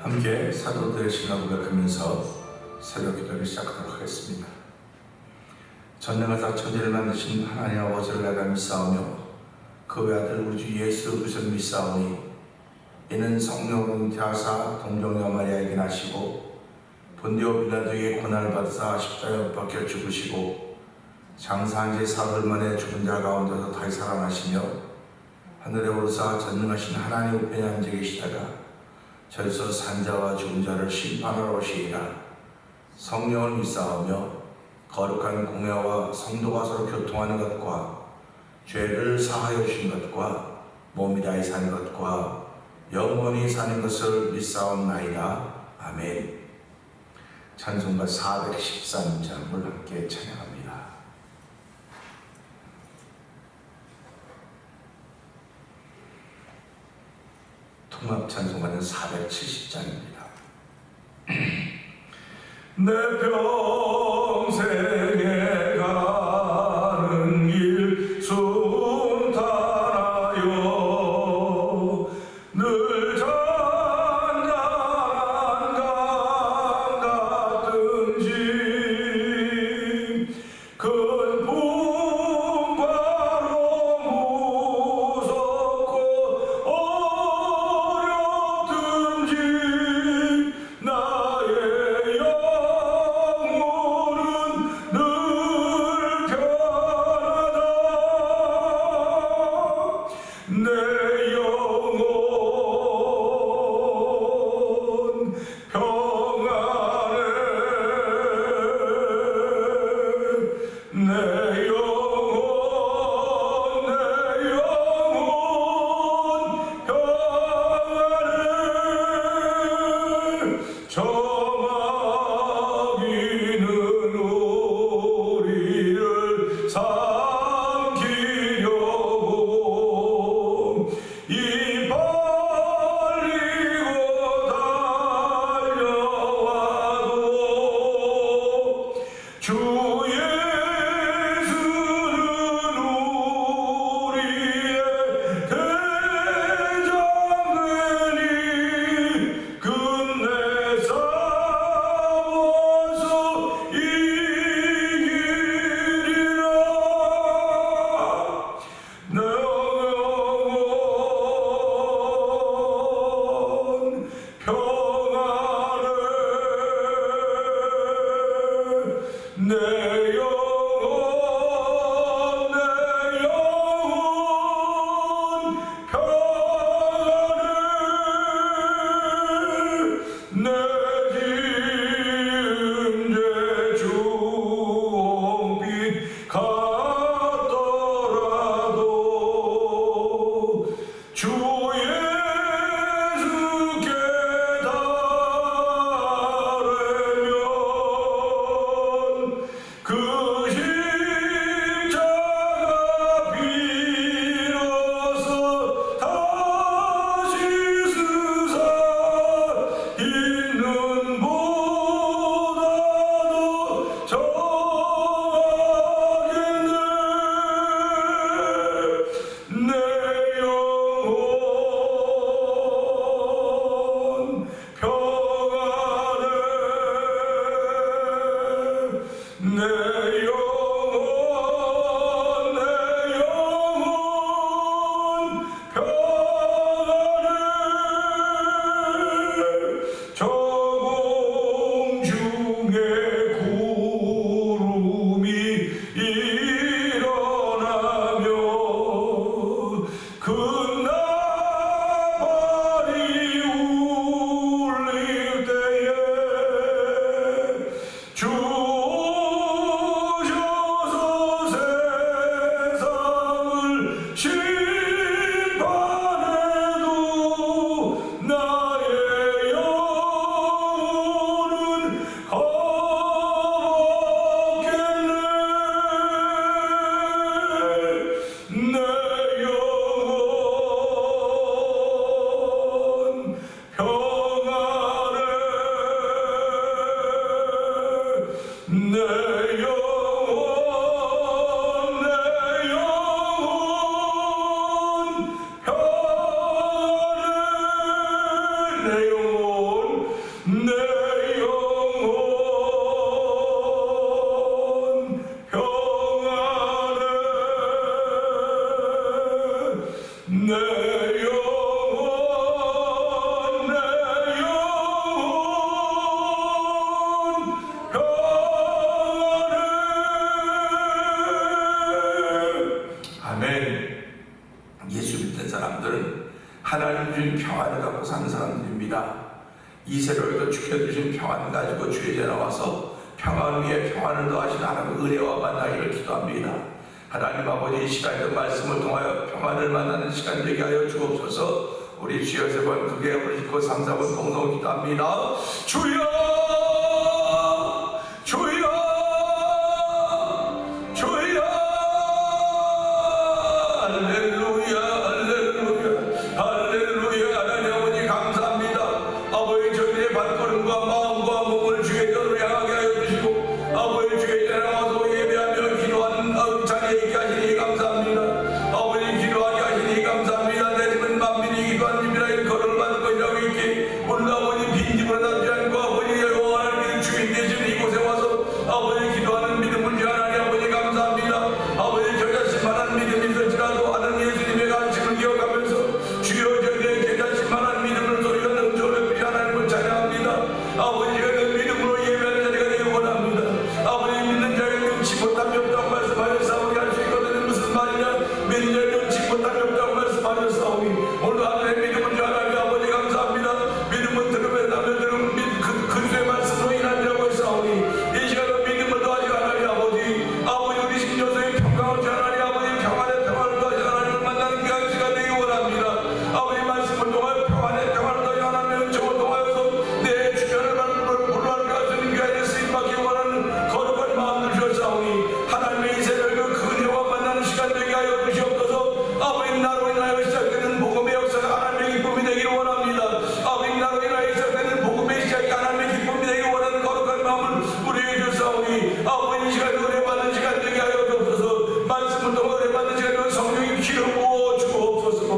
함께 사도들의 신앙을 고백하면서 새벽 기도를 시작하도록 하겠습니다. 전능하사 천지를 만드신 하나님 아버지를 내가 믿사오며 그 외아들 우리 주 예수 그리스도를 믿사오니 이는 성령은 태하사 동정녀 마리아에게 나시고 본디오 빌라도에게 고난을 받으사 십자가에 못 박혀 죽으시고 장사한 지 사흘 만에 죽은 자 가운데서 다시 살아나시며 하늘에 오르사 전능하신 하나님 우편에 앉아 계시다가 저에서 산자와 죽은 자를 심판하러 오시리라. 성령을 믿사오며 거룩한 공회와 성도가 서로 교통하는 것과 죄를 사하여 주신 것과 몸이 다히 사는 것과 영원히 사는 것을 믿사옵나이다. 아멘. 찬송가 413장을 함께 찬양합니다. 통합 찬송가는 470장입니다. 내 평생에 가는 길 순탄하여 늘 잔잔한 강 같은 짐 큰 풍파로 무섭고 어렵든 짐 나의 영혼은 늘 편하다. 내 영혼 평안해. 내 영혼 평안해. 저마귀는 우리를 삼키려고 입 벌리고 달려와도 주 예수는 우리의 대장이니 끝내 살아나리. 드립니다. 이 새벽에도 주께 주신 평안 가지고 주의 전에 나와서 평안 위에 평안을 더하신 하나님의 은혜와 만나기를 기도합니다. 하나님 아버지, 이 시간에도 말씀을 통하여 평안을 만나는 시간 되게 하여 주옵소서. 우리 주여 세 번 크게 부르시고 3, 4번 공동 기도합니다. 주여! 주여! 주여! 할렐루야, 할렐루야, 할렐루야. 하나님 아버지 감사합니다. 아버지, 저희의 발걸음과 마음과 몸을 주의 전으로 향하게 하여 주시고, 아버지 주의 전에 나와서 예배하며 기도하는 자리에 있게 하시니 감사합니다. 아버지, 기도하게 하시니 감사합니다. 내 집은 만민이 기도한 집이라 일컬음을 받을 것이라고 있기, 오늘 아버지 빈집으로 남지 않고 아버지 영원한 주인 되신 이곳에 와서 아버지 기도하는 믿음을 주하나니 아버지 감사합니다. 아버지, 저 자신만한 믿음이 있을지라도 하는 예수님의 가르침을 기억하면서 주여 저희의 제 자신만한 믿음을 소리가 능조를 비리 하나님을 찬양합니다. 아버지가 그 믿음으로 예배하는 자리가 되기 원합니다. 아버지, 믿는 자에게 능치 못함이 없다고 말씀하셨사오니 할 수 있거든요. 무슨 말이냐? 믿는 자에게 능치 못함이 없다고 말씀하셨사오니 오늘 하늘의 믿음을 주하나니 아버지 감사합니다. 믿음은 들으면 들으면 그리스도의 말씀으로 인하리라고 했사오니 이 시간에 믿음을 더하지 하나니 아버지 우리 심령속에 평강을 주하나니 아버지 평안의 평안을 더하지 하나님을 만나는 귀한 시간 되기 원합니다. 아버지 말씀을 통하여 평안의 평안을 더하지 하나님 저를 통하여서 내 주변을 불러하는 가수님 귀한 쓰임받기 원하는 거룩한 마음을 주셨사오니 하나님의 이 새벽에 그 은혜와 만나는 시간 되게 하여 주시옵소서. 아버지, 나로 인하여 시작되는 복음의 역사가 하나님의 기쁨이 되기를 원합니다. 아버지, 나로 인하여 시작되는 복음의 시작이 하나님의 기쁨이 되기 원하는 거룩한 마음을 우리에게 주사오니 아버지, 이 시간에 은혜 받는 시간 되게 하여 주옵소서. 말씀을 통해 은혜 받는 시간에 성령이 기름 부어 주옵소서.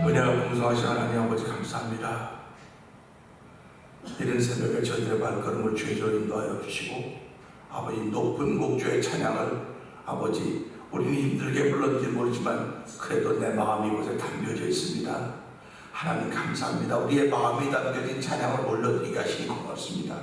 은혜가 풍성하신 하나님 아버지 감사합니다. 이런 새벽에 저희들의 발걸음을 주의 저로 인도하여 주시고 아버지, 높은 목주의 찬양을 아버지, 우리는 힘들게 불렀는지 모르지만 그래도 내 마음이 이곳에 담겨져 있습니다. 하나님 감사합니다. 우리의 마음이 담겨진 찬양을 올려드리게 하시니 고맙습니다.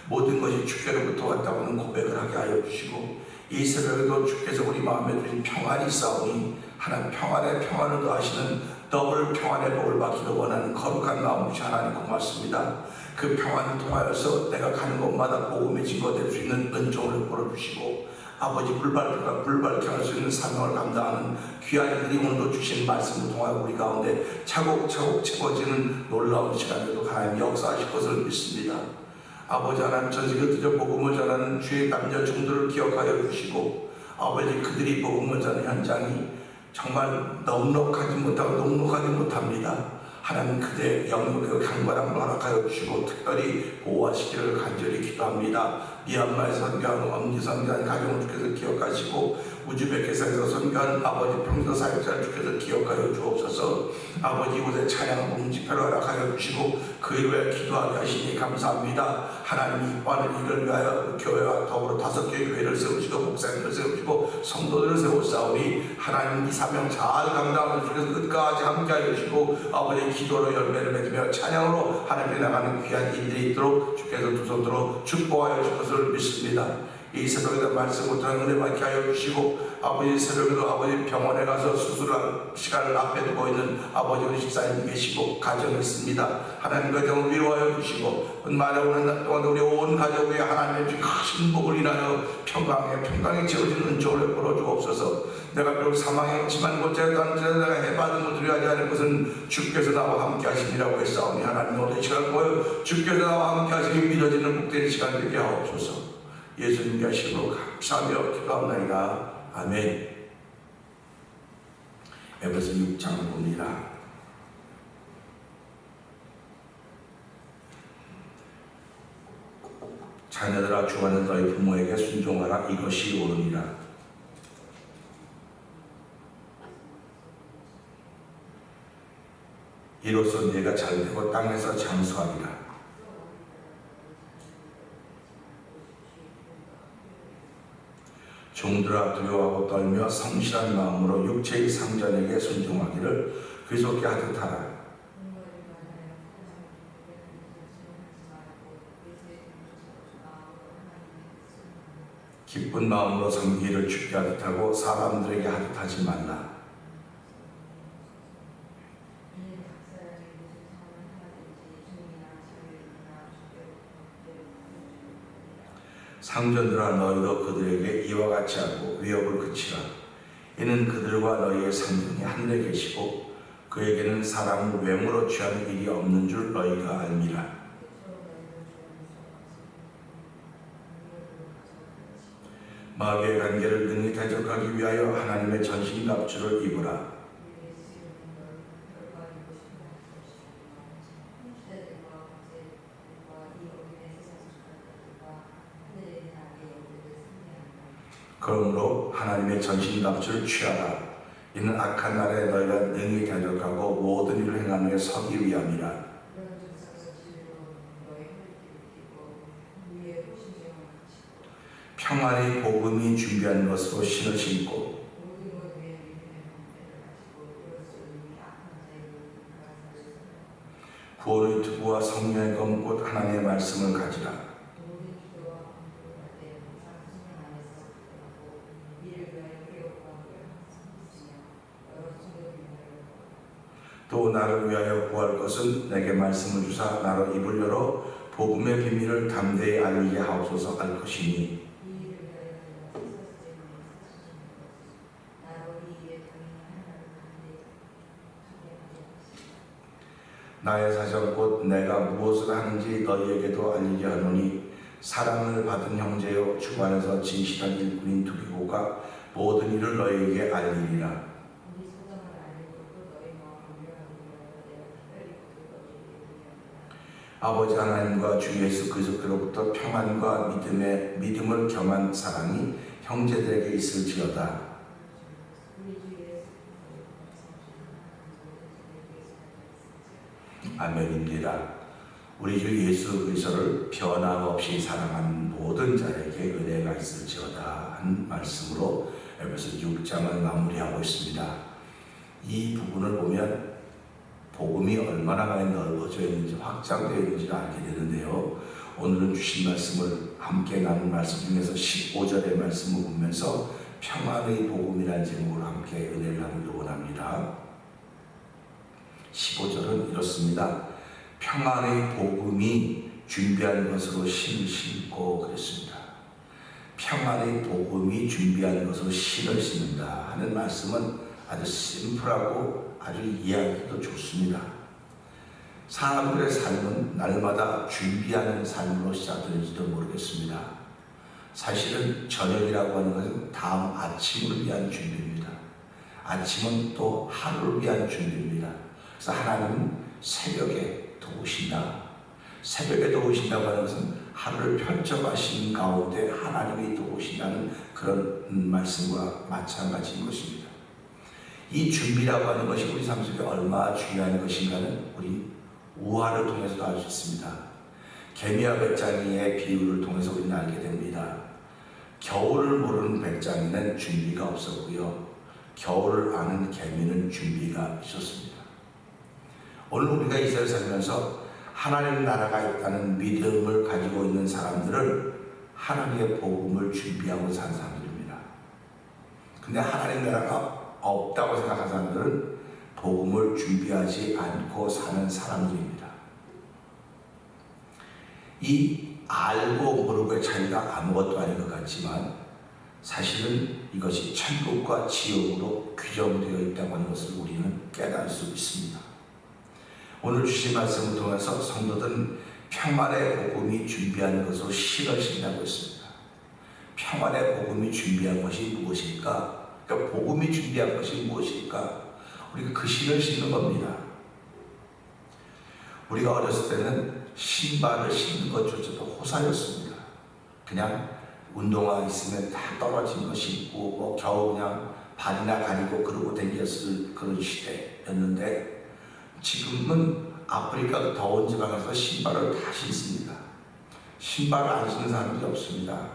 모든 것이 주께로부터 왔다고는 고백을 하게 하여 주시고 이 새벽에도 주께서 우리 마음에 주신 평안이 있사오니 하나님 평안의 평안을 더하시는 더블 평안의 복을 받기를 원하는 거룩한 마음이 하나님 고맙습니다. 그 평안을 통하여서 내가 가는 곳마다 복음의 증거 될 수 있는 은총을 벌어주시고 아버지, 불발케 할 수 있는 사명을 감당하는 귀한 이들이 오늘도 주신 말씀을 통하여 우리 가운데 차곡차곡 채워지는 놀라운 시간에도 하나님 역사하실 것을 믿습니다. 아버지 하나님, 전세계 드려 복음을 전하는 주의 남녀 종들을 기억하여 주시고 아버지, 그들이 복음을 전하는 현장이 정말 넉넉하지 못합니다. 하나님, 그대 영역의 강건함을 허락하여 주시고 특별히 보호하시기를 간절히 기도합니다. 미얀마에 선교한 엄지 선교한 가정을 주께서 기억하시고 우즈베키스탄에서 선교한 아버지 평소 사역자를 주께서 기억하여 주옵소서. 아버지, 이곳에 찬양 봉집회를 허락하여 주시고 그 일에 기도하게 하시니 감사합니다. 하나님, 이 관을 이를 위하여 교회와 더불어 5개의 교회를 세우시고 목사님을 세우시고 성도들을 세우사오니 하나님, 이 사명 잘 감당하는 주께서 끝까지 함께하여 주시고 아버지, 기도로 열매를 맺으며 찬양으로 하나님께 나가는 귀한 일들이 있도록 주께서 두 손으로 축복하여 주실 것을 믿습니다. 이 새벽에도 말씀을 통해 은혜 받게 하여 주시고 아버지, 새벽에도 아버지 병원에 가서 수술할 시간을 앞에 두고 있는 아버지 우리 집사님 계시고 가정이 있습니다. 하나님 가정을 위로하여 주시고 말하오는 날 동안 우리 온 가족 위에 하나님의 주신 큰 복을 인하여 평강에 채워지는 은총을 베풀어 주옵소서. 내가 비록 사망에 치만 곧자에 단자에 내가 해받은 것 두려워하지 않을 것은 주께서 나와 함께 하심이라고 했사오니 하나님, 오늘 이 시간을 보여 주께서 나와 함께 하시기 믿어지는 복된 시간 되게 하옵소서. 예수님께 하시고 감사하며 기도합나이다. 아멘. 에베소 6장을 봅니다. 자녀들아, 주 안에서 너희 부모에게 순종하라. 이것이 옳으니라. 이로써 네가 잘되고 땅에서 장수하리라. 종들아, 두려워하고 떨며 성실한 마음으로 육체의 상전에게 순종하기를 귀속게 하듯 하라. 기쁜 마음으로 섬기기를 주께 하듯 하고 사람들에게 하듯 하지 말라. 상전들아 너희도 그들에게 이와 같이 하고 위협을 그치라. 이는 그들과 너희의 상전이 하늘에 계시고 그에게는 사람을 외모로 취하는 일이 없는 줄 너희가 알미라. 마귀의 관계를 능히 대적하기 위하여 하나님의 전신갑주를 입으라. 그러므로 하나님의 전신갑주를 취하라. 이는 악한 날에 너희가 능히 대적하고 모든 일을 행한 후에 서기 위함이라. 평안의 복음이 준비한 것으로 신을 신고 구원의 투구와 성령의 검 곧 하나님의 말씀을 가지라. 또 나를 위하여 구할 것은 내게 말씀을 주사 나로 입을 열어 복음의 비밀을 담대히 알리게 하옵소서 할 것이니 나의 사정 곧 내가 무엇을 하는지 너희에게도 알리게 하노니 사랑을 받은 형제여 주 안에서 진실한 일꾼인 두기고가 모든 일을 너희에게 알리리라. 아버지 하나님과 주 예수 그리스도로부터 평안과 믿음을 겸한 사랑이 형제들에게 있을지어다. 아멘입니다. 우리 주 예수 그리스도를 변함없이 사랑하는 모든 자에게 은혜가 있을지어다 한 말씀으로 에베소 6장을 마무리하고 있습니다. 이 부분을 보면 복음이 얼마나 많이 넓어져 있는지 확장되어 있는지를 알게 되는데요. 오늘은 주신 말씀을 함께 나눈 말씀 중에서 15절의 말씀을 보면서 평안의 복음이라는 제목으로 함께 은혜를 나누기 원합니다. 15절은 이렇습니다. 평안의 복음이 준비한 것으로 신을 신고 그랬습니다. 평안의 복음이 준비한 것으로 신을 신는다 하는 말씀은 아주 심플하고 아주 이해하기도 좋습니다. 사람들의 삶은 날마다 준비하는 삶으로 시작되는지도 모르겠습니다. 사실은 저녁이라고 하는 것은 다음 아침을 위한 준비입니다. 아침은 또 하루를 위한 준비입니다. 그래서 하나님은 새벽에 도우신다. 새벽에 도우신다고 하는 것은 하루를 펼쳐가시는 가운데 하나님이 도우신다는 그런 말씀과 마찬가지인 것입니다. 이 준비라고 하는 것이 우리 삶 속에 얼마나 중요한 것인가는 우리 우화를 통해서도 알 수 있습니다. 개미와 배짱이의 비유를 통해서 우리는 알게 됩니다. 겨울을 모르는 배짱이는 준비가 없었고요. 겨울을 아는 개미는 준비가 있었습니다. 오늘 우리가 이 세상을 살면서 하나님 나라가 있다는 믿음을 가지고 있는 사람들은 하나님의 복음을 준비하고 사는 사람들입니다. 근데 하나님 나라가 없다고 생각하는 사람들은 복음을 준비하지 않고 사는 사람들입니다. 이 알고 모르고의 차이가 아무것도 아닌 것 같지만 사실은 이것이 천국과 지옥으로 규정되어 있다고 하는 것을 우리는 깨달을 수 있습니다. 오늘 주신 말씀을 통해서 성도들은 평안의 복음이 준비한 것으로 신을 신다고 했습니다. 평안의 복음이 준비한 것이 무엇일까? 그러니까 복음이 준비한 것이 무엇일까? 우리가 그 신을 신는 겁니다. 우리가 어렸을 때는 신발을 신는 것조차도 호사였습니다. 그냥 운동화 있으면 다 떨어진 거 신고 뭐 겨우 그냥 발이나 가리고 그러고 다녔을 그런 시대였는데 지금은 아프리카 더운 지방에서 신발을 다 신습니다. 신발을 안 신는 사람들이 없습니다.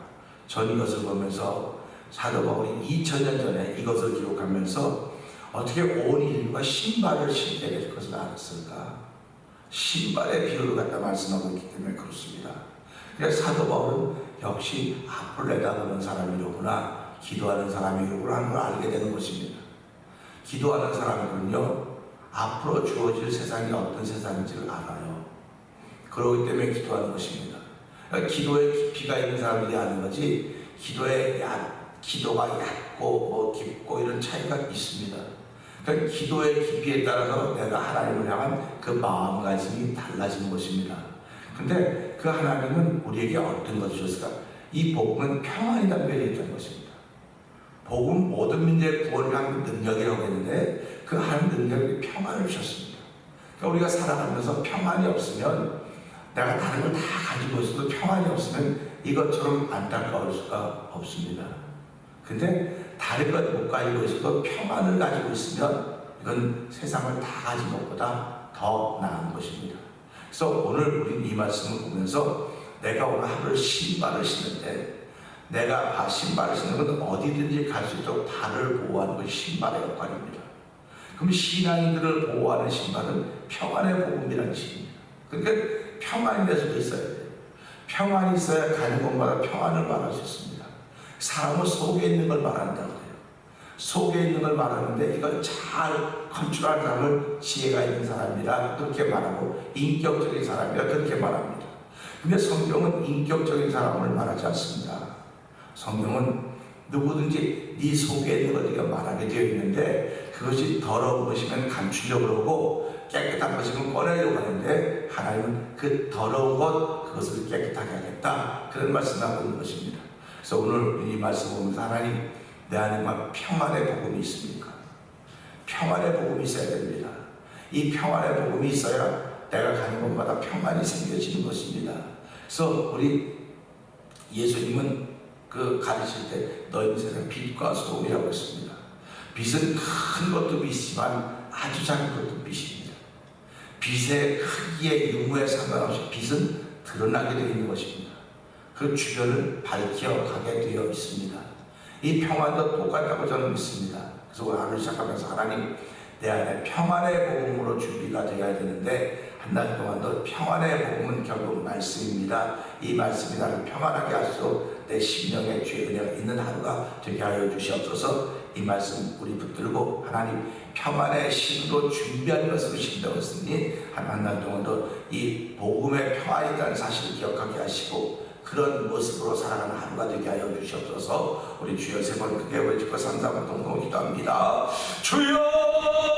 전 이것을 보면서 사도 바울이 2000년 전에 이것을 기록하면서 어떻게 온 인류가 신발을 신게 될 것을 알았을까? 신발의 비유를 갖다 말씀하고 있기 때문에 그렇습니다. 그래서 사도 바울은 역시 앞을 내다보는 사람이로구나, 기도하는 사람이로구나 하는 걸 알게 되는 것입니다. 기도하는 사람들은요, 앞으로 주어질 세상이 어떤 세상인지를 알아요. 그렇기 때문에 기도하는 것입니다. 그러니까 기도에 깊이가 있는 사람들이 아는 거지, 기도가 얕고 뭐 깊고 이런 차이가 있습니다. 그러니까 기도의 깊이에 따라서 내가 하나님을 향한 그 마음가짐이 달라지는 것입니다. 근데 그 하나님은 우리에게 어떤 것을 주셨을까? 이 복음은 평안이 담겨져 있다는 것입니다. 복음 모든 민족의 구원을 향한 능력이라고 했는데 그 한 능력이 평안을 주셨습니다. 그러니까 우리가 살아가면서 평안이 없으면, 내가 다른 걸 다 가지고 있어도 평안이 없으면 이것처럼 안타까울 수가 없습니다. 근데 다른 것 못 가지고 있어도 평안을 가지고 있으면 이건 세상을 다 가진 것보다 더 나은 것입니다. 그래서 오늘 우리는 이 말씀을 보면서 내가 오늘 하루 신발을 신는데, 내가 신발을 신는 건 어디든지 갈 수 있도록 발을 보호하는 것이 신발의 역할입니다. 그럼 신앙인들을 보호하는 신발은 평안의 복음이라는 것입니다. 그러니까 평안이 내 속에 있어야 돼요. 평안이 있어야 가는 곳마다 평안을 말할 수 있습니다. 사람은 속에 있는 걸 말한다고 해요. 속에 있는 걸 말하는데 이걸 잘 컨트롤하는 사람을 지혜가 있는 사람이라 그렇게 말하고, 인격적인 사람이라 그렇게 말합니다. 근데 성경은 인격적인 사람을 말하지 않습니다. 성경은 누구든지 네 속에 있는 걸 네가 말하게 되어 있는데, 그것이 더러운 것이면 감추려고 그러고 깨끗한 것이면 꺼내려고 하는데, 하나님은 그 더러운 것, 그것을 깨끗하게 하겠다, 그런 말씀을 하고 있는 것입니다. 그래서 오늘 이 말씀 보면서 하나님, 내 안에만 평안의 복음이 있습니까? 평안의 복음이 있어야 됩니다. 이 평안의 복음이 있어야 내가 가는 곳마다 평안이 생겨지는 것입니다. 그래서 우리 예수님은 그 가르칠 때 너희 세상 빛과 소금이라고 했습니다. 빛은 큰 것도 빛이지만 아주 작은 것도 빛입니다. 빛의 크기에 유무에 상관없이 빛은 드러나게 되어 있는 것입니다. 그 주변을 밝혀가게 되어 있습니다. 이 평안도 똑같다고 저는 믿습니다. 그래서 오늘 하루 시작하면서 하나님, 내 안에 평안의 복음으로 준비가 되어야 되는데, 한 달 동안도 평안의 복음은 결국 말씀입니다. 이 말씀이 나를 평안하게 할수록 내 심령에 주의 은혜가 있는 하루가 되게 하여 주시옵소서. 이 말씀 우리 붙들고 하나님 평안의 신으로 준비한 것으로 신되었으니 한 달 동안도 이 복음의 평안이 있다는 사실을 기억하게 하시고, 그런 모습으로 살아가는 하루가 되게 하여 주시옵소서. 우리 주여 세 번 크게 외치고 3, 4번 동동 기도합니다. 주여!